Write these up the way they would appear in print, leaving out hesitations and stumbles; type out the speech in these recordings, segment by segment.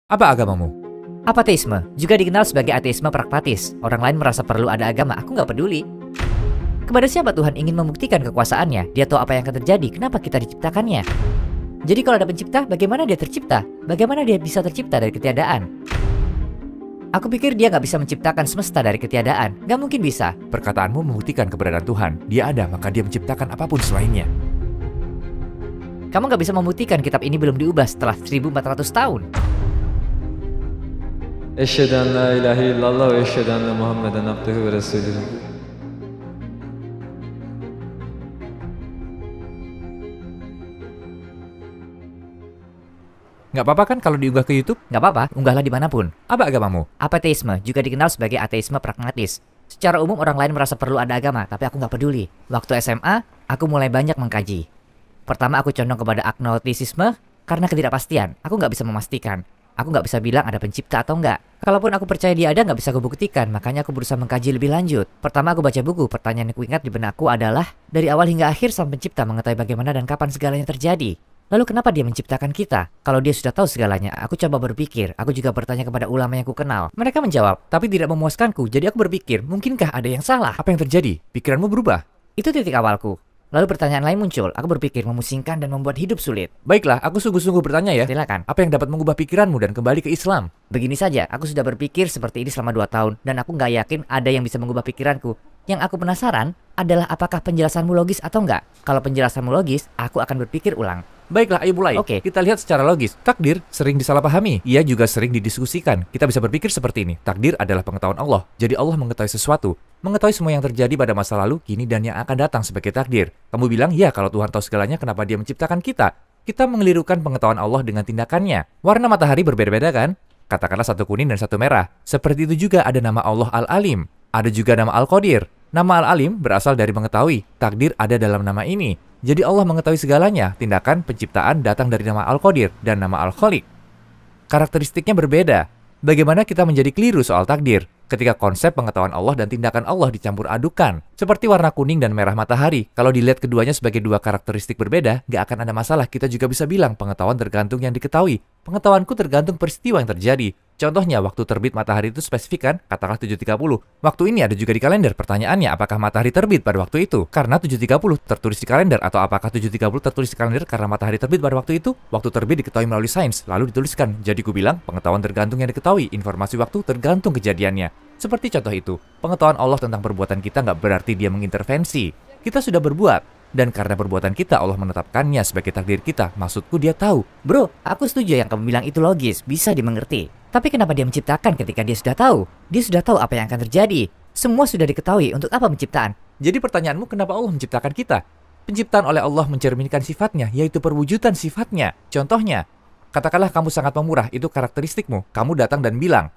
Apa agamamu? Apateisme, juga dikenal sebagai ateisme pragmatis. Orang lain merasa perlu ada agama, aku nggak peduli. Kepada siapa Tuhan ingin membuktikan kekuasaannya? Dia tahu apa yang akan terjadi, kenapa kita diciptakannya? Jadi kalau ada pencipta, bagaimana dia tercipta? Bagaimana dia bisa tercipta dari ketiadaan? Aku pikir dia nggak bisa menciptakan semesta dari ketiadaan. Nggak mungkin bisa. Perkataanmu membuktikan keberadaan Tuhan. Dia ada, maka dia menciptakan apapun selainnya. Kamu nggak bisa membuktikan kitab ini belum diubah setelah 1400 tahun. Esyhadu an la ilaha illallah wa esyhadu anna Muhammadan abduhu wa rasuluh. Nggak apa-apa kan kalau diunggah ke YouTube? Nggak apa-apa, unggahlah dimanapun. Apa agamamu? Apateisme, juga dikenal sebagai ateisme pragmatis. Secara umum orang lain merasa perlu ada agama, tapi aku nggak peduli. Waktu SMA, aku mulai banyak mengkaji. Pertama aku condong kepada agnostisisme karena ketidakpastian. Aku nggak bisa memastikan. Aku nggak bisa bilang ada pencipta atau enggak. Kalaupun aku percaya dia ada, nggak bisa aku buktikan. Makanya aku berusaha mengkaji lebih lanjut. Pertama aku baca buku. Pertanyaan yang kuingat di benakku adalah, dari awal hingga akhir sang pencipta mengetahui bagaimana dan kapan segalanya terjadi. Lalu kenapa dia menciptakan kita? Kalau dia sudah tahu segalanya, aku coba berpikir. Aku juga bertanya kepada ulama yang ku kenal. Mereka menjawab, tapi tidak memuaskanku. Jadi aku berpikir, mungkinkah ada yang salah? Apa yang terjadi? Pikiranmu berubah? Itu titik awalku. Lalu pertanyaan lain muncul. Aku berpikir memusingkan dan membuat hidup sulit. Baiklah, aku sungguh-sungguh bertanya ya. Silakan. Apa yang dapat mengubah pikiranmu dan kembali ke Islam? Begini saja, aku sudah berpikir seperti ini selama 2 tahun. Dan aku nggak yakin ada yang bisa mengubah pikiranku. Yang aku penasaran adalah apakah penjelasanmu logis atau enggak. Kalau penjelasanmu logis, aku akan berpikir ulang. Baiklah, ayo mulai. Oke. Kita lihat secara logis. Takdir sering disalahpahami. Ia juga sering didiskusikan. Kita bisa berpikir seperti ini. Takdir adalah pengetahuan Allah. Jadi Allah mengetahui sesuatu. Mengetahui semua yang terjadi pada masa lalu, kini dan yang akan datang sebagai takdir. Kamu bilang, ya kalau Tuhan tahu segalanya, kenapa dia menciptakan kita? Kita mengelirukan pengetahuan Allah dengan tindakannya. Warna matahari berbeda-beda kan? Katakanlah satu kuning dan satu merah. Seperti itu juga ada nama Allah Al-Alim. Ada juga nama Al-Qadir. Nama Al-Alim berasal dari mengetahui. Takdir ada dalam nama ini. Jadi Allah mengetahui segalanya. Tindakan penciptaan datang dari nama Al-Qadir dan nama Al-Khaliq. Karakteristiknya berbeda. Bagaimana kita menjadi keliru soal takdir? Ketika konsep pengetahuan Allah dan tindakan Allah dicampur adukan. Seperti warna kuning dan merah matahari. Kalau dilihat keduanya sebagai dua karakteristik berbeda, nggak akan ada masalah. Kita juga bisa bilang pengetahuan tergantung yang diketahui. Pengetahuanku tergantung peristiwa yang terjadi. Contohnya, waktu terbit matahari itu spesifik kan? Katakanlah 7.30. Waktu ini ada juga di kalender. Pertanyaannya, apakah matahari terbit pada waktu itu? Karena 7.30 tertulis di kalender. Atau apakah 7.30 tertulis di kalender karena matahari terbit pada waktu itu? Waktu terbit diketahui melalui sains, lalu dituliskan. Jadi ku bilang, pengetahuan tergantung yang diketahui. Informasi waktu tergantung kejadiannya. Seperti contoh itu, pengetahuan Allah tentang perbuatan kita nggak berarti dia mengintervensi. Kita sudah berbuat. Dan karena perbuatan kita, Allah menetapkannya sebagai takdir kita. Maksudku dia tahu. Bro, aku setuju yang kamu bilang itu logis, bisa dimengerti. Tapi kenapa dia menciptakan ketika dia sudah tahu? Dia sudah tahu apa yang akan terjadi. Semua sudah diketahui, untuk apa penciptaan? Jadi pertanyaanmu, kenapa Allah menciptakan kita? Penciptaan oleh Allah mencerminkan sifatnya, yaitu perwujudan sifatnya. Contohnya, katakanlah kamu sangat pemurah, itu karakteristikmu. Kamu datang dan bilang,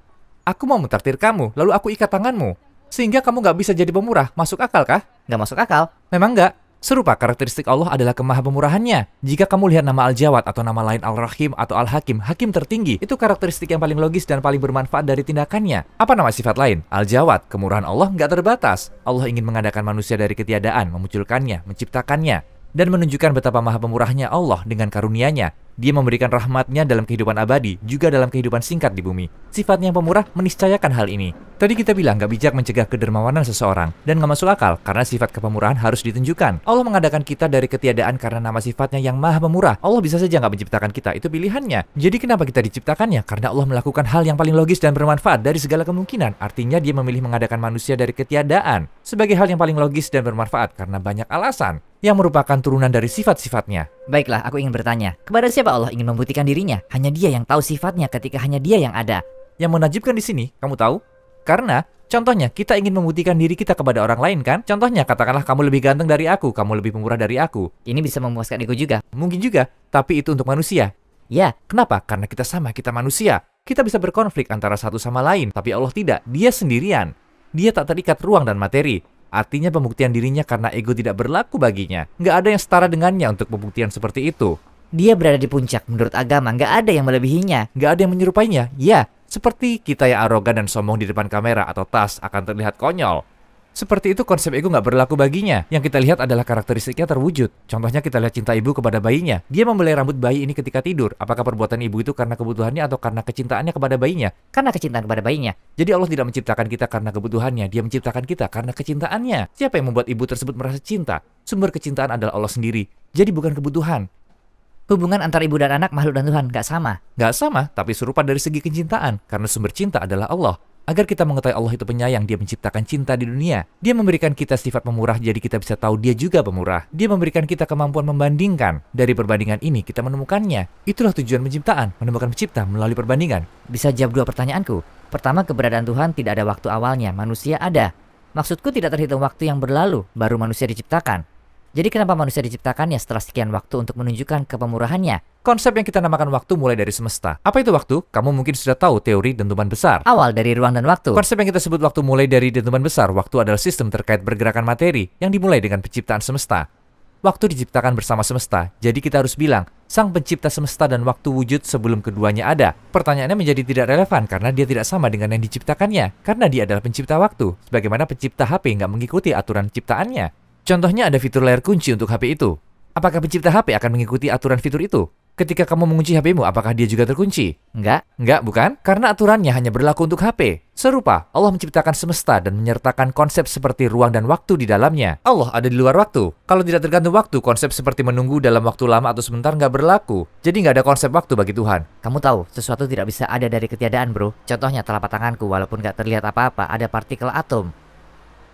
aku mau mentraktir kamu, lalu aku ikat tanganmu. Sehingga kamu nggak bisa jadi pemurah. Masuk akal kah? Nggak masuk akal. Memang nggak. Serupa karakteristik Allah adalah kemaha-pemurahannya. Jika kamu lihat nama Al-Jawad atau nama lain Al-Rahim atau Al-Hakim, Hakim tertinggi, itu karakteristik yang paling logis dan paling bermanfaat dari tindakannya. Apa nama sifat lain? Al-Jawad, kemurahan Allah nggak terbatas. Allah ingin mengadakan manusia dari ketiadaan, memunculkannya, menciptakannya, dan menunjukkan betapa maha pemurahnya Allah dengan karunia-Nya. Dia memberikan rahmatnya dalam kehidupan abadi, juga dalam kehidupan singkat di bumi. Sifatnya yang pemurah meniscayakan hal ini. Tadi kita bilang nggak bijak mencegah kedermawanan seseorang, dan nggak masuk akal karena sifat kepemurahan harus ditunjukkan. Allah mengadakan kita dari ketiadaan karena nama sifatnya yang maha pemurah. Allah bisa saja nggak menciptakan kita, itu pilihannya. Jadi kenapa kita diciptakannya? Karena Allah melakukan hal yang paling logis dan bermanfaat dari segala kemungkinan. Artinya dia memilih mengadakan manusia dari ketiadaan sebagai hal yang paling logis dan bermanfaat karena banyak alasan yang merupakan turunan dari sifat-sifatnya. Baiklah, aku ingin bertanya, kepada siapa Allah ingin membuktikan dirinya? Hanya dia yang tahu sifatnya ketika hanya dia yang ada. Yang menajibkan di sini, kamu tahu? Karena, contohnya, kita ingin membuktikan diri kita kepada orang lain kan? Contohnya, katakanlah kamu lebih ganteng dari aku, kamu lebih pemurah dari aku. Ini bisa memuaskan ego juga. Mungkin juga, tapi itu untuk manusia. Ya, Kenapa? Karena kita sama, kita manusia. Kita bisa berkonflik antara satu sama lain, tapi Allah tidak. Dia sendirian. Dia tak terikat ruang dan materi. Artinya pembuktian dirinya karena ego tidak berlaku baginya. Nggak ada yang setara dengannya untuk pembuktian seperti itu. dia berada di puncak. Menurut agama, nggak ada yang melebihinya. Nggak ada yang menyerupainya. Ya, seperti kita yang arogan dan sombong di depan kamera atau tas akan terlihat konyol. Seperti itu konsep ego nggak berlaku baginya. Yang kita lihat adalah karakteristiknya terwujud. Contohnya kita lihat cinta ibu kepada bayinya. Dia membelai rambut bayi ini ketika tidur. Apakah perbuatan ibu itu karena kebutuhannya atau karena kecintaannya kepada bayinya? Karena kecintaan kepada bayinya. Jadi Allah tidak menciptakan kita karena kebutuhannya. Dia menciptakan kita karena kecintaannya. Siapa yang membuat ibu tersebut merasa cinta? Sumber kecintaan adalah Allah sendiri. Jadi bukan kebutuhan. Hubungan antara ibu dan anak, makhluk dan Tuhan nggak sama. Nggak sama, tapi serupa dari segi kecintaan. Karena sumber cinta adalah Allah. Agar kita mengetahui Allah itu penyayang, Dia menciptakan cinta di dunia. Dia memberikan kita sifat pemurah, jadi kita bisa tahu Dia juga pemurah. Dia memberikan kita kemampuan membandingkan. Dari perbandingan ini, kita menemukannya. Itulah tujuan penciptaan, menemukan pencipta melalui perbandingan. Bisa jawab dua pertanyaanku. Pertama, keberadaan Tuhan tidak ada waktu awalnya, manusia ada. Maksudku tidak terhitung waktu yang berlalu, baru manusia diciptakan. Jadi kenapa manusia diciptakannya setelah sekian waktu untuk menunjukkan kepemurahannya? Konsep yang kita namakan waktu mulai dari semesta. Apa itu waktu? Kamu mungkin sudah tahu teori dentuman besar. Awal dari ruang dan waktu. Konsep yang kita sebut waktu mulai dari dentuman besar. Waktu adalah sistem terkait pergerakan materi yang dimulai dengan penciptaan semesta. Waktu diciptakan bersama semesta, jadi kita harus bilang, sang pencipta semesta dan waktu wujud sebelum keduanya ada. Pertanyaannya menjadi tidak relevan karena dia tidak sama dengan yang diciptakannya. Karena dia adalah pencipta waktu, sebagaimana pencipta HP nggak mengikuti aturan ciptaannya. Contohnya ada fitur layar kunci untuk HP itu. Apakah pencipta HP akan mengikuti aturan fitur itu? Ketika kamu mengunci HP-mu, apakah dia juga terkunci? Enggak. Enggak, bukan? Karena aturannya hanya berlaku untuk HP. Serupa, Allah menciptakan semesta dan menyertakan konsep seperti ruang dan waktu di dalamnya. Allah ada di luar waktu. Kalau tidak tergantung waktu, konsep seperti menunggu dalam waktu lama atau sebentar nggak berlaku. Jadi nggak ada konsep waktu bagi Tuhan. Kamu tahu, sesuatu tidak bisa ada dari ketiadaan, bro. Contohnya telapak tanganku, walaupun nggak terlihat apa-apa, ada partikel atom.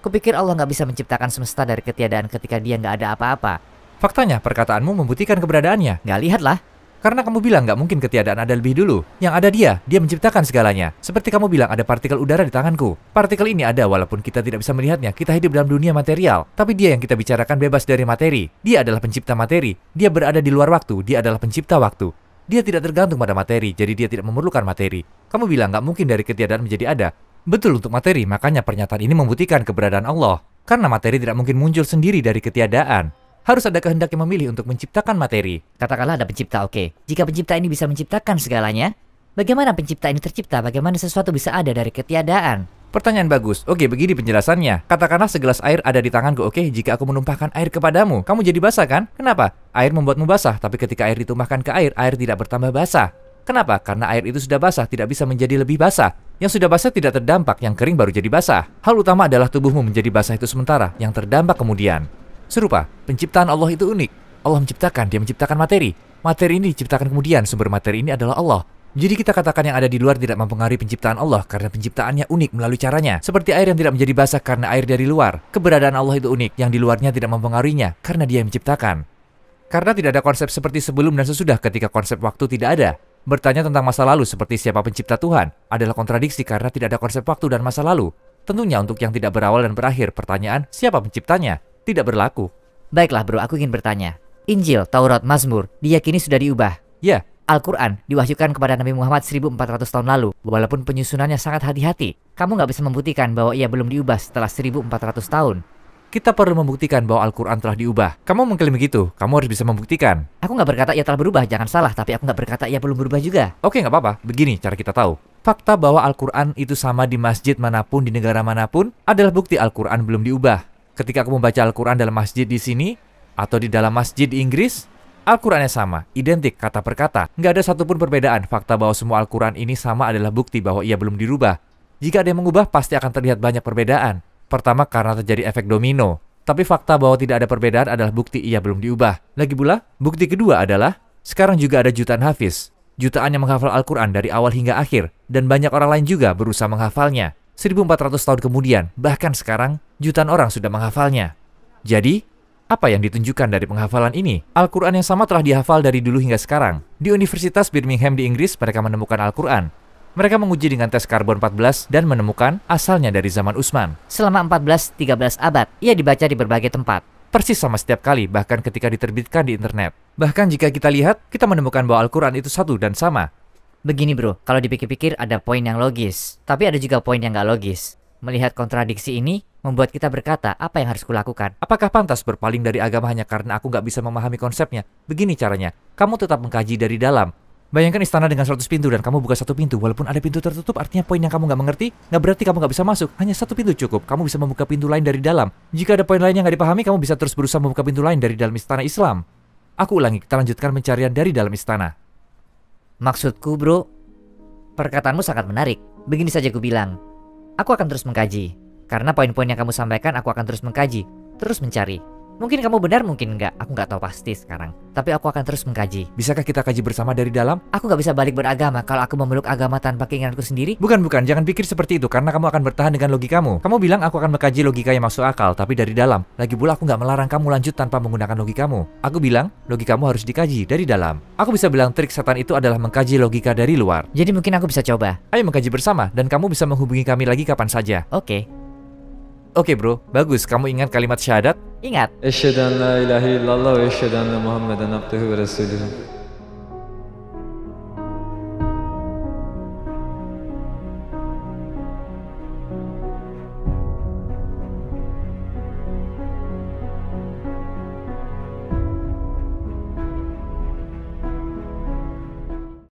Kupikir Allah nggak bisa menciptakan semesta dari ketiadaan ketika Dia nggak ada apa-apa. Faktanya, perkataanmu membuktikan keberadaannya. Nggak lihat lah. Karena kamu bilang nggak mungkin ketiadaan ada lebih dulu. Yang ada Dia menciptakan segalanya. Seperti kamu bilang ada partikel udara di tanganku. Partikel ini ada walaupun kita tidak bisa melihatnya. Kita hidup dalam dunia material. Tapi Dia yang kita bicarakan bebas dari materi. Dia adalah pencipta materi. Dia berada di luar waktu. Dia adalah pencipta waktu. Dia tidak tergantung pada materi, jadi Dia tidak memerlukan materi. Kamu bilang nggak mungkin dari ketiadaan menjadi ada. Betul untuk materi, makanya pernyataan ini membuktikan keberadaan Allah. Karena materi tidak mungkin muncul sendiri dari ketiadaan. Harus ada kehendak yang memilih untuk menciptakan materi. Katakanlah ada pencipta, oke. Jika pencipta ini bisa menciptakan segalanya, bagaimana pencipta ini tercipta? Bagaimana sesuatu bisa ada dari ketiadaan? Pertanyaan bagus. Oke, begini penjelasannya. Katakanlah segelas air ada di tanganku, oke? Jika aku menumpahkan air kepadamu, kamu jadi basah kan? Kenapa? Air membuatmu basah, tapi ketika air ditumpahkan ke air tidak bertambah basah. Kenapa? Karena air itu sudah basah, tidak bisa menjadi lebih basah. Yang sudah basah tidak terdampak, yang kering baru jadi basah. Hal utama adalah tubuhmu menjadi basah itu sementara, yang terdampak kemudian. Serupa, penciptaan Allah itu unik. Allah menciptakan, Dia menciptakan materi. Materi ini diciptakan kemudian, sumber materi ini adalah Allah. Jadi kita katakan yang ada di luar tidak mempengaruhi penciptaan Allah karena penciptaannya unik melalui caranya. Seperti air yang tidak menjadi basah karena air dari luar. Keberadaan Allah itu unik, yang di luarnya tidak mempengaruhinya karena Dia yang menciptakan. Karena tidak ada konsep seperti sebelum dan sesudah ketika konsep waktu tidak ada. Bertanya tentang masa lalu seperti siapa pencipta Tuhan adalah kontradiksi karena tidak ada konsep waktu dan masa lalu. Tentunya untuk yang tidak berawal dan berakhir, pertanyaan siapa penciptanya tidak berlaku. Baiklah bro, aku ingin bertanya. Injil, Taurat, Mazmur diyakini sudah diubah. Ya. Al-Quran diwahyukan kepada Nabi Muhammad 1400 tahun lalu. Walaupun penyusunannya sangat hati-hati, kamu nggak bisa membuktikan bahwa ia belum diubah setelah 1400 tahun. Kita perlu membuktikan bahwa Al-Quran telah diubah. Kamu mengklaim begitu, kamu harus bisa membuktikan. Aku nggak berkata ia telah berubah, jangan salah. Tapi aku nggak berkata ia belum berubah juga. Oke, nggak apa-apa. Begini cara kita tahu. Fakta bahwa Al-Quran itu sama di masjid manapun, di negara manapun, adalah bukti Al-Quran belum diubah. Ketika aku membaca Al-Quran dalam masjid di sini, atau di dalam masjid di Inggris, Al-Qurannya sama, identik kata per kata. Nggak ada satupun perbedaan. Fakta bahwa semua Al-Quran ini sama adalah bukti bahwa ia belum dirubah. Jika ada yang mengubah, pasti akan terlihat banyak perbedaan. Pertama, karena terjadi efek domino. Tapi fakta bahwa tidak ada perbedaan adalah bukti ia belum diubah. Lagi pula, bukti kedua adalah, sekarang juga ada jutaan hafiz. Jutaan yang menghafal Al-Quran dari awal hingga akhir. Dan banyak orang lain juga berusaha menghafalnya. 1400 tahun kemudian, bahkan sekarang, jutaan orang sudah menghafalnya. Jadi, apa yang ditunjukkan dari penghafalan ini? Al-Quran yang sama telah dihafal dari dulu hingga sekarang. Di Universitas Birmingham di Inggris, mereka menemukan Al-Quran. Mereka menguji dengan tes karbon 14 dan menemukan asalnya dari zaman Utsman. Selama 14-13 abad, ia dibaca di berbagai tempat. Persis sama setiap kali, bahkan ketika diterbitkan di internet. Bahkan jika kita lihat, kita menemukan bahwa Al-Quran itu satu dan sama. Begini bro, kalau dipikir-pikir ada poin yang logis. Tapi ada juga poin yang nggak logis. Melihat kontradiksi ini, membuat kita berkata, apa yang harus kulakukan? Apakah pantas berpaling dari agama hanya karena aku nggak bisa memahami konsepnya? Begini caranya, kamu tetap mengkaji dari dalam. Bayangkan istana dengan 100 pintu dan kamu buka satu pintu. Walaupun ada pintu tertutup, artinya poin yang kamu nggak mengerti, nggak berarti kamu nggak bisa masuk. Hanya satu pintu cukup. Kamu bisa membuka pintu lain dari dalam. Jika ada poin lain yang nggak dipahami, kamu bisa terus berusaha membuka pintu lain dari dalam istana Islam. Aku ulangi, kita lanjutkan pencarian dari dalam istana. Maksudku bro, perkataanmu sangat menarik. Begini saja ku bilang, aku akan terus mengkaji. Karena poin-poin yang kamu sampaikan aku akan terus mengkaji, terus mencari. Mungkin kamu benar, mungkin enggak. Aku nggak tahu pasti sekarang. Tapi aku akan terus mengkaji. Bisakah kita kaji bersama dari dalam? Aku nggak bisa balik beragama kalau aku memeluk agama tanpa keinginanku sendiri. Bukan, jangan pikir seperti itu karena kamu akan bertahan dengan logikamu. Kamu bilang aku akan mengkaji logika yang masuk akal, tapi dari dalam. Lagi pula aku nggak melarang kamu lanjut tanpa menggunakan logikamu. Aku bilang, logikamu harus dikaji dari dalam. Aku bisa bilang trik setan itu adalah mengkaji logika dari luar. Jadi mungkin aku bisa coba. Ayo mengkaji bersama, dan kamu bisa menghubungi kami lagi kapan saja. Oke, Bro, bagus. Kamu ingat kalimat syahadat? ingat. Eşhedü en la ilahe illallah ve eşhedü enne Muhammeden abduhu ve resulühü.